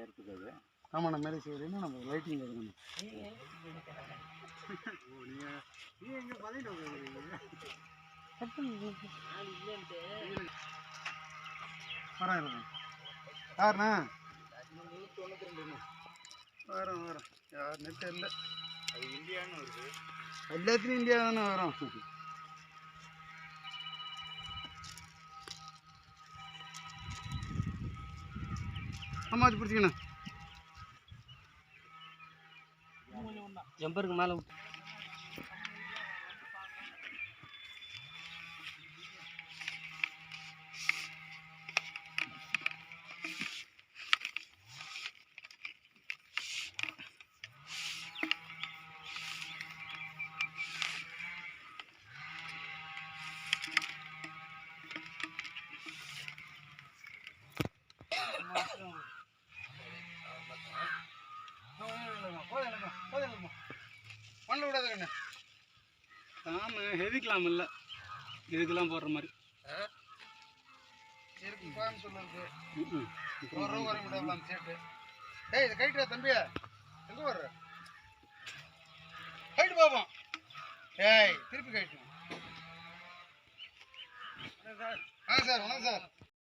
நேரத்துக்கு அது. ஆமாண்ணா மேலே செய்யலைன்னா நம்ம லைட்டிங் எடுக்கணும். நீ எங்கே பதில் வரேன் யாருண்ணா வரோம் யாருன்னு தெரியல. அது இந்தியான்னு வருது. எல்லாத்துலேயும் இந்தியா தானே வரும். ஆமாம் அது பிடிச்சிக்கண்ணா ஜம்பருக்கு மேலே மண்ணில் விடாத கண்ணு. ஆமாம் ஹெவிக்கலாம் இல்லை இதுக்கெல்லாம் போடுற மாதிரி இருக்கு. கோயம் சொல்லுறது ஒரு ரூபா வர விடலாம் சேட்டு. ஏய் இதை கைட்டுறா தம்பியா, எங்கே வர்ற கைட்டு பார்ப்போம். ஏய் திருப்பி கைட்டு. சார் வணக்கம் சார்.